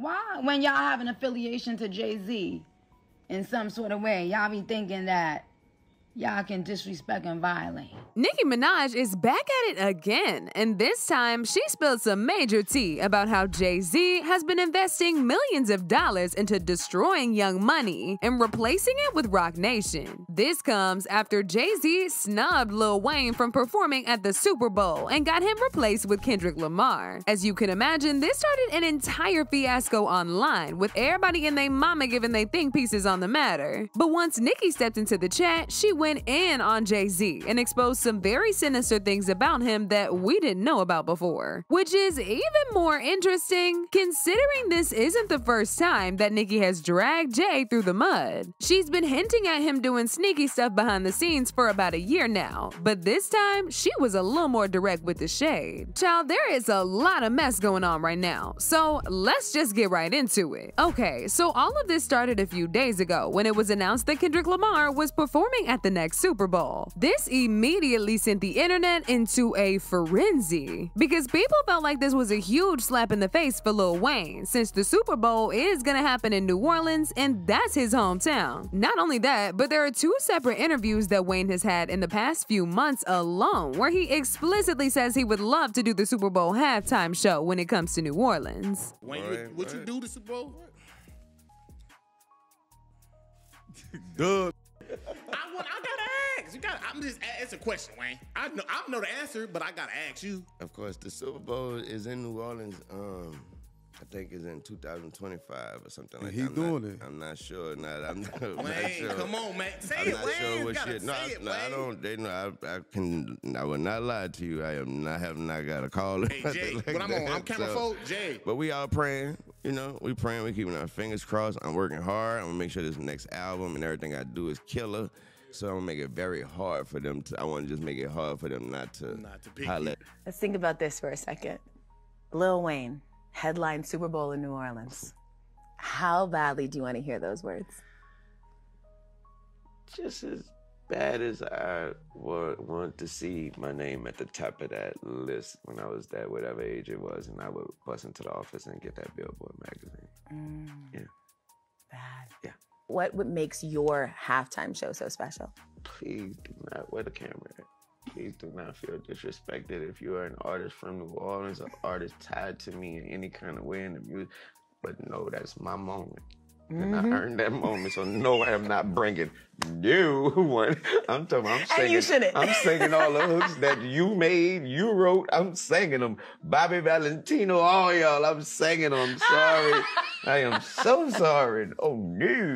Why? When y'all have an affiliation to Jay-Z in some sort of way, y'all be thinking that y'all can disrespect and violate. Nicki Minaj is back at it again, and this time she spilled some major tea about how Jay-Z has been investing millions of dollars into destroying Young Money and replacing it with Roc Nation. This comes after Jay-Z snubbed Lil Wayne from performing at the Super Bowl and got him replaced with Kendrick Lamar. As you can imagine, this started an entire fiasco online, with everybody and their mama giving their think pieces on the matter. But once Nicki stepped into the chat, she went in on Jay-Z and exposed some very sinister things about him that we didn't know about before. Which is even more interesting, considering this isn't the first time that Nicki has dragged Jay through the mud. She's been hinting at him doing sneaky stuff behind the scenes for about a year now, but this time she was a little more direct with the shade. Child, there is a lot of mess going on right now, so let's just get right into it. Okay, so all of this started a few days ago when it was announced that Kendrick Lamar was performing at the next Super Bowl. This immediately sent the internet into a frenzy because people felt like this was a huge slap in the face for Lil Wayne, since the Super Bowl is gonna happen in New Orleans and that's his hometown. Not only that, but there are two separate interviews that Wayne has had in the past few months alone where he explicitly says he would love to do the Super Bowl halftime show when it comes to New Orleans. Wayne, what you do the Super Bowl? Duh. I gotta ask. I'm just. It's a question, Wayne. I know the answer, but I gotta ask you. Of course, the Super Bowl is in New Orleans. I think it's in 2025 or something like that. He's doing it. I'm not sure. I'm not Wayne, sure. Come on, man. Say I'm it, not Wayne. sure what Gotta shit. say it, No, I Wayne. don't. They know. I will not lie to you. I have not got a call. Hey, Jay, like but I'm camera folk, Jay. But we all praying. You know, we praying. We keeping our fingers crossed. I'm working hard. I'm gonna make sure this next album and everything I do is killer. So I'm gonna make it very hard for them to. I want to just make it hard for them not to pick holler. Let's think about this for a second. Lil Wayne, headline Super Bowl in New Orleans. How badly do you want to hear those words? Just as bad as I would want to see my name at the top of that list when I was that whatever age it was, and I would bust into the office and get that Billboard magazine. Yeah. Bad. Yeah. What makes your halftime show so special? Please do not wear the camera. Please do not feel disrespected if you are an artist from New Orleans, an artist tied to me in any kind of way in the music. But no, that's my moment. And I earned that moment, so no, I am not bringing you one. I'm singing. And you shouldn't. I'm singing all the hooks that you made, you wrote. I'm singing them. Bobby Valentino, all y'all, I'm singing them. Sorry. I am so sorry. Oh, no.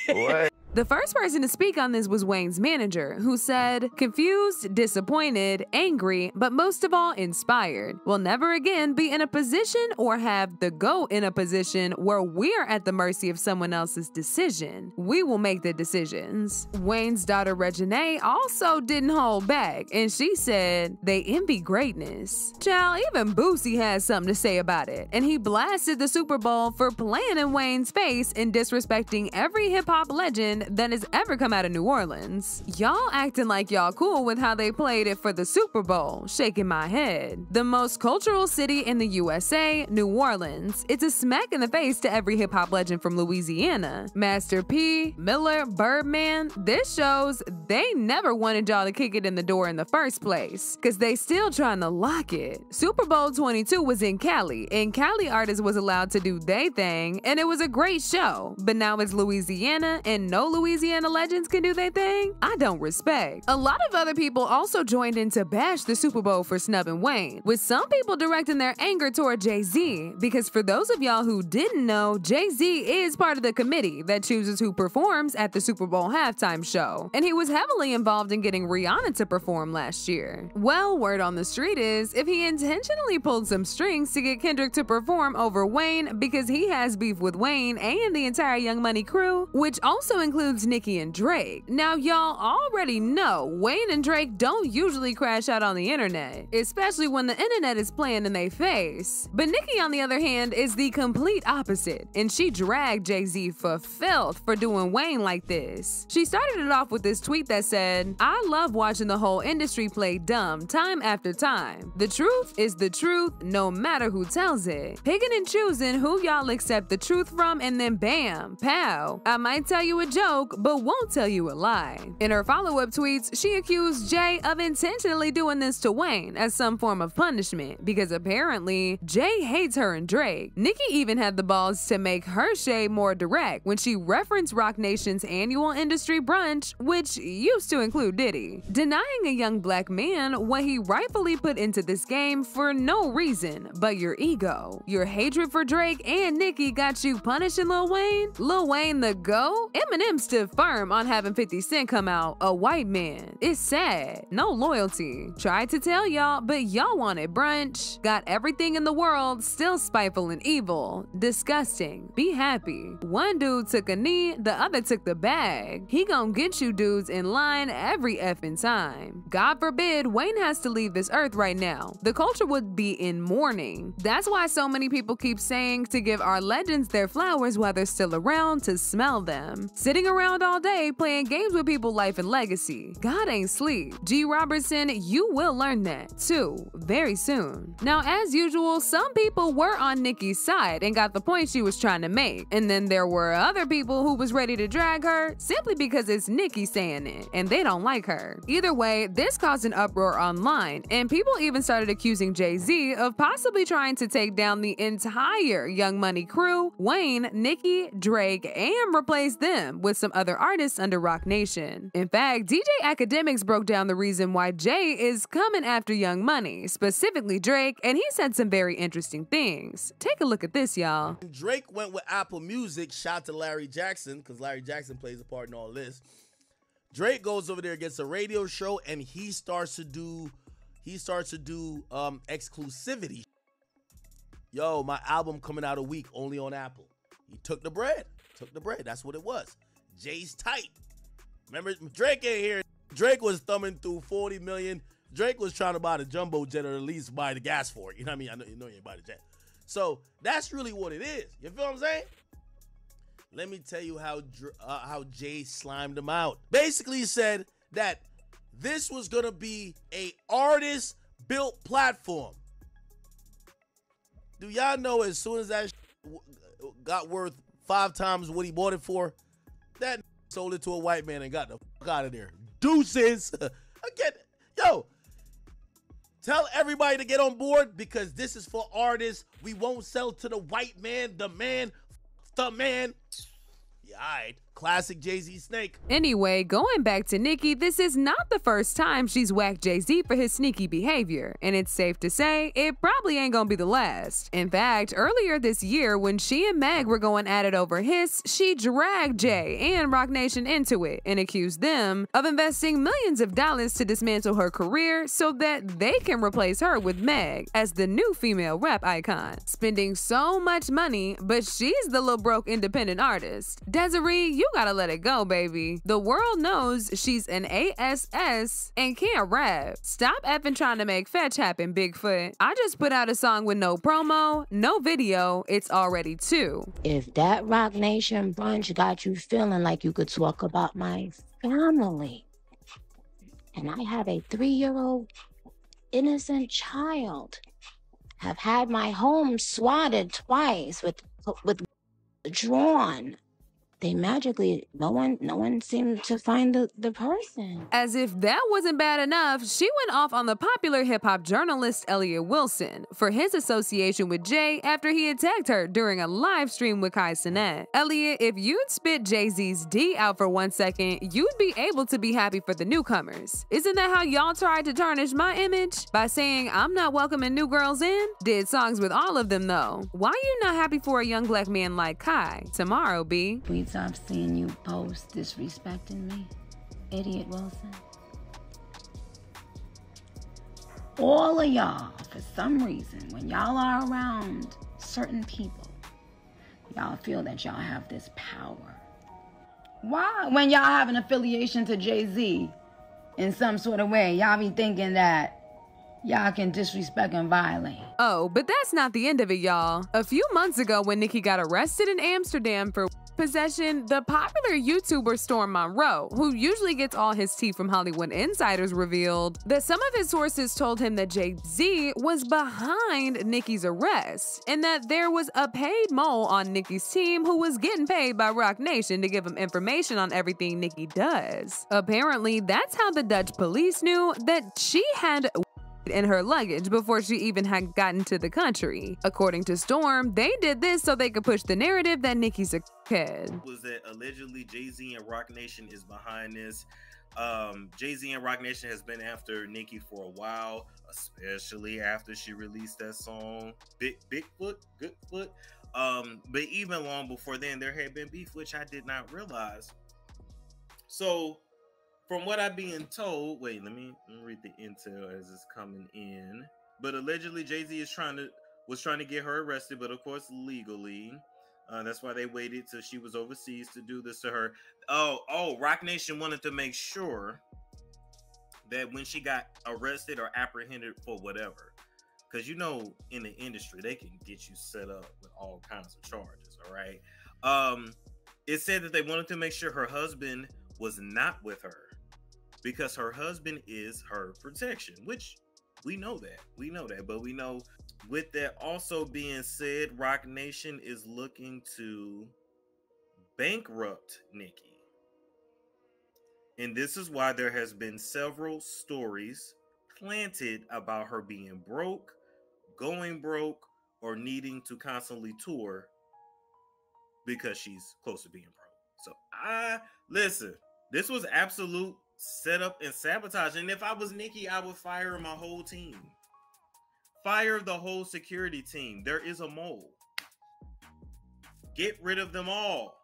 What? The first person to speak on this was Wayne's manager, who said, confused, disappointed, angry, but most of all, inspired. We'll never again be in a position or have the GOAT in a position where we're at the mercy of someone else's decision. We will make the decisions. Wayne's daughter, Reginae, also didn't hold back, and she said, they envy greatness. Child, even Boosie has something to say about it, and he blasted the Super Bowl for playing in Wayne's face and disrespecting every hip-hop legend that has ever come out of New Orleans. Y'all acting like y'all cool with how they played it for the Super Bowl, shaking my head. The most cultural city in the USA, New Orleans. It's a smack in the face to every hip-hop legend from Louisiana. Master P, Miller, Birdman, this shows they never wanted y'all to kick it in the door in the first place, cause they still trying to lock it. Super Bowl 22 was in Cali, and Cali artists was allowed to do they thing, and it was a great show. But now it's Louisiana, and no Louisiana legends can do their thing? I don't respect. A lot of other people also joined in to bash the Super Bowl for snubbing Wayne, with some people directing their anger toward Jay-Z, because for those of y'all who didn't know, Jay-Z is part of the committee that chooses who performs at the Super Bowl halftime show, and he was heavily involved in getting Rihanna to perform last year. Well, word on the street is, if he intentionally pulled some strings to get Kendrick to perform over Wayne because he has beef with Wayne and the entire Young Money crew, which also includes includes Nicki and Drake. Now, y'all already know Wayne and Drake don't usually crash out on the internet, especially when the internet is playing in their face. But Nicki, on the other hand, is the complete opposite, and she dragged Jay-Z for filth for doing Wayne like this. She started it off with this tweet that said, "I love watching the whole industry play dumb time after time. The truth is the truth no matter who tells it. Picking and choosing who y'all accept the truth from, and then bam, pow. I might tell you a joke, but won't tell you a lie." In her follow-up tweets, she accused Jay of intentionally doing this to Wayne as some form of punishment because apparently Jay hates her and Drake. Nicki even had the balls to make her shade more direct when she referenced Roc Nation's annual industry brunch, which used to include Diddy, denying a young black man what he rightfully put into this game for no reason but your ego. Your hatred for Drake and Nicki got you punishing Lil Wayne? Lil Wayne the GOAT? Eminem stood firm on having 50 Cent come out a white man. It's sad. No loyalty. Tried to tell y'all, but y'all wanted brunch. Got everything in the world, still spiteful and evil. Disgusting. Be happy. One dude took a knee, the other took the bag. He gon' get you dudes in line every effing time. God forbid Wayne has to leave this earth right now. The culture would be in mourning. That's why so many people keep saying to give our legends their flowers while they're still around to smell them. Sitting around all day playing games with people's life and legacy. God ain't sleep. G. Robertson, you will learn that too, very soon. Now, as usual, some people were on Nicki's side and got the point she was trying to make. And then there were other people who was ready to drag her simply because it's Nicki saying it and they don't like her. Either way, this caused an uproar online, and people even started accusing Jay-Z of possibly trying to take down the entire Young Money crew, Wayne, Nicki, Drake, and replace them with some other artists under Roc Nation. In fact, DJ Academics broke down the reason why Jay is coming after Young Money, specifically Drake, and he said some very interesting things. Take a look at this, y'all. Drake went with Apple Music, shout to Larry Jackson, because Larry Jackson plays a part in all this. Drake goes over there, gets a radio show, and he starts to do exclusivity. Yo, my album coming out a week only on Apple. He took the bread. That's what it was. Jay's tight. Remember, Drake ain't here. Drake was thumbing through 40 million. Drake was trying to buy the jumbo jet or at least buy the gas for it. You know what I mean? I know you ain't buy the jet. So that's really what it is. You feel what I'm saying? Let me tell you how Jay slimed him out. Basically, he said that this was gonna be a artist-built platform. Do y'all know as soon as that got worth 5 times what he bought it for, that sold it to a white man and got the fuck out of there. Deuces. Again, yo, tell everybody to get on board because this is for artists. We won't sell to the white man, the man. Yeah, all right. Classic Jay-Z snake. Anyway, going back to Nicki, this is not the first time she's whacked Jay-Z for his sneaky behavior, and it's safe to say it probably ain't gonna be the last. In fact, earlier this year when she and Meg were going at it over Hiss, she dragged Jay and Roc Nation into it and accused them of investing millions of dollars to dismantle her career so that they can replace her with Meg as the new female rap icon. Spending so much money, but she's the little broke independent artist. Desiree, you gotta let it go, baby. The world knows she's an ASS and can't rap. Stop effing trying to make fetch happen, Bigfoot. I just put out a song with no promo, no video. It's already 2. If that Roc Nation brunch got you feeling like you could talk about my family, and I have a 3-year-old innocent child, have had my home swatted twice with drawn. They magically, no one seemed to find the person. As if that wasn't bad enough, she went off on the popular hip-hop journalist Elliott Wilson for his association with Jay after he attacked her during a live stream with Kai Cenat. Elliott, if you'd spit Jay-Z's D out for 1 second, you'd be able to be happy for the newcomers. Isn't that how y'all tried to tarnish my image? By saying I'm not welcoming new girls in? Did songs with all of them though. Why you not happy for a young black man like Kai? Tomorrow, B. Stop seeing you post disrespecting me, Idiot Wilson. All of y'all, for some reason, when y'all are around certain people, y'all feel that y'all have this power. Why, when y'all have an affiliation to Jay-Z in some sort of way, y'all be thinking that y'all can disrespect and violate? Oh, but that's not the end of it, y'all. A few months ago, when Nicki got arrested in Amsterdam for possession, the popular YouTuber Storm Monroe, who usually gets all his tea from Hollywood insiders, revealed that some of his sources told him that Jay-Z was behind Nicki's arrest and that there was a paid mole on Nicki's team who was getting paid by Roc Nation to give him information on everything Nicki does. Apparently, that's how the Dutch police knew that she had in her luggage before she even had gotten to the country. According to Storm, they did this so they could push the narrative that Nicki's a kid. Was that allegedly Jay-Z and Roc Nation is behind this? Jay-Z and Roc Nation has been after Nicki for a while, especially after she released that song Bigfoot, Goodfoot. But even long before then, there had been beef, which I did not realize. So from what I'm being told, wait, let me read the intel as it's coming in. But allegedly, Jay-Z was trying to get her arrested, but of course legally. That's why they waited till she was overseas to do this to her. Oh, Roc Nation wanted to make sure that when she got arrested or apprehended for whatever, because you know in the industry they can get you set up with all kinds of charges. All right. It said that they wanted to make sure her husband was not with her, because her husband is her protection, which we know that. But we know, with that also being said, Roc Nation is looking to bankrupt Nicki. And this is why there has been several stories planted about her being broke, going broke, or needing to constantly tour because she's close to being broke. So listen, this was absolute setup and sabotage. And if I was Nicki, I would fire my whole team. Fire the whole security team. There is a mole. Get rid of them all.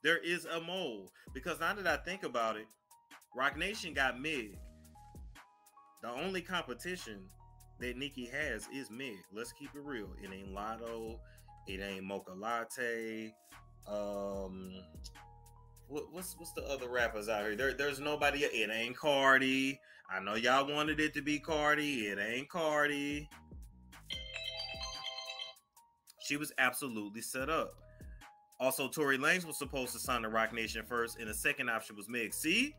There is a mole. Because now that I think about it, Roc Nation got Meg. The only competition that Nicki has is Meg. Let's keep it real. It ain't Lotto. It ain't Mocha Latte. What's the other rappers out here? There's nobody. It ain't Cardi. I know y'all wanted it to be Cardi. It ain't Cardi. She was absolutely set up. Also, Tory Lanez was supposed to sign the Roc Nation first, and the second option was Meg. See?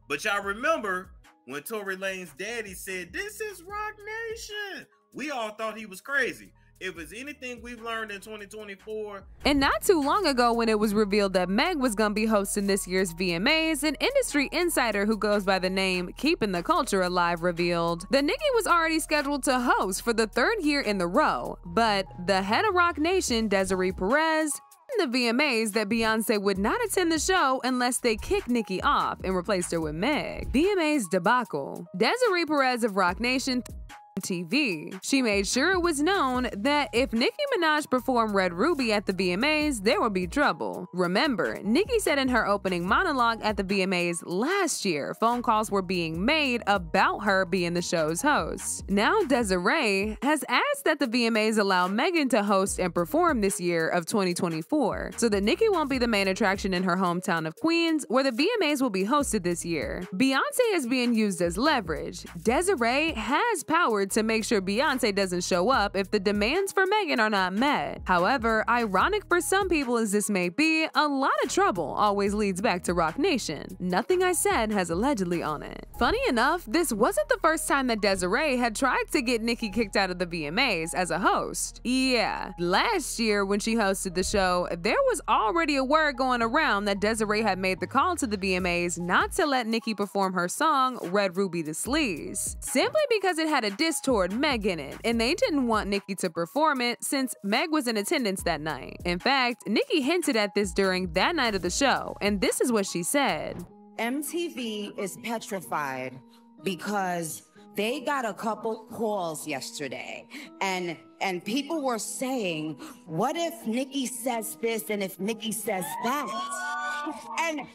But y'all remember when Tory Lanez's daddy said, "This is Roc Nation," we all thought he was crazy. If it's anything we've learned in 2024. And not too long ago, when it was revealed that Meg was gonna be hosting this year's VMAs, an industry insider who goes by the name Keeping the Culture Alive revealed that Nicki was already scheduled to host for the third year in the row. But the head of Roc Nation, Desiree Perez, in the VMAs that Beyonce would not attend the show unless they kicked Nicki off and replaced her with Meg. VMAs debacle. Desiree Perez of Roc Nation TV. She made sure it was known that if Nicki Minaj performed Red Ruby at the VMAs, there would be trouble. Remember, Nicki said in her opening monologue at the VMAs last year, phone calls were being made about her being the show's host. Now Desiree has asked that the VMAs allow Megan to host and perform this year of 2024, so that Nicki won't be the main attraction in her hometown of Queens, where the VMAs will be hosted this year. Beyonce is being used as leverage. Desiree has power to make sure Beyonce doesn't show up if the demands for Megan are not met. However, ironic for some people as this may be, a lot of trouble always leads back to Roc Nation. Nothing I said has allegedly on it. Funny enough, this wasn't the first time that Desiree had tried to get Nicki kicked out of the VMAs as a host. Yeah, last year when she hosted the show, there was already a word going around that Desiree had made the call to the VMAs not to let Nicki perform her song Red Ruby to Sleaze, simply because it had a diss toward Meg in it, and they didn't want Nicki to perform it since Meg was in attendance that night. In fact, Nicki hinted at this during that night of the show, and this is what she said. MTV is petrified because they got a couple calls yesterday, and people were saying, what if Nicki says this and if Nicki says that? And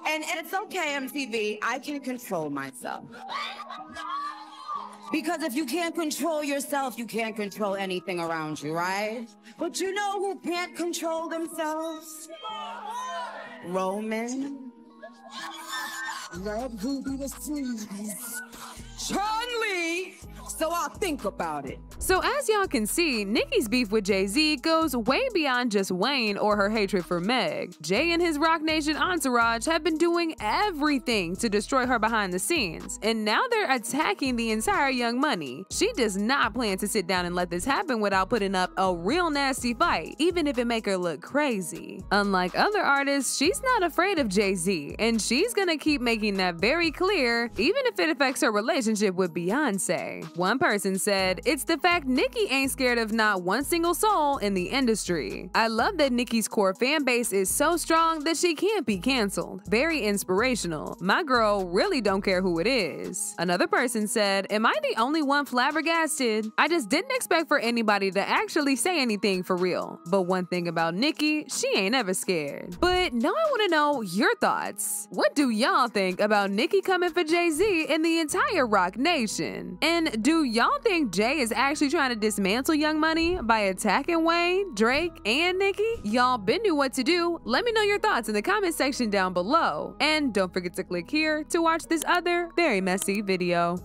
it's okay, MTV, I can control myself. Because if you can't control yourself, you can't control anything around you, right? But you know who can't control themselves? Roman. Red Ruby the Freeze. Chun-Li. So I'll think about it. So as y'all can see, Nicki's beef with Jay-Z goes way beyond just Wayne or her hatred for Meg. Jay and his Roc Nation entourage have been doing everything to destroy her behind the scenes, and now they're attacking the entire Young Money. She does not plan to sit down and let this happen without putting up a real nasty fight, even if it make her look crazy. Unlike other artists, she's not afraid of Jay-Z, and she's gonna keep making that very clear, even if it affects her relationship with Beyonce. One person said, "It's the fact Nicki ain't scared of not one single soul in the industry. I love that Nicki's core fan base is so strong that she can't be canceled. Very inspirational. My girl really don't care who it is." Another person said, "Am I the only one flabbergasted? I just didn't expect for anybody to actually say anything for real. But one thing about Nicki, she ain't ever scared." But now I want to know your thoughts. What do y'all think about Nicki coming for Jay-Z and the entire Roc Nation? And do y'all think Jay is actually trying to dismantle Young Money by attacking Wayne, Drake, and Nicki? Y'all been knew what to do. Let me know your thoughts in the comment section down below. And don't forget to click here to watch this other very messy video.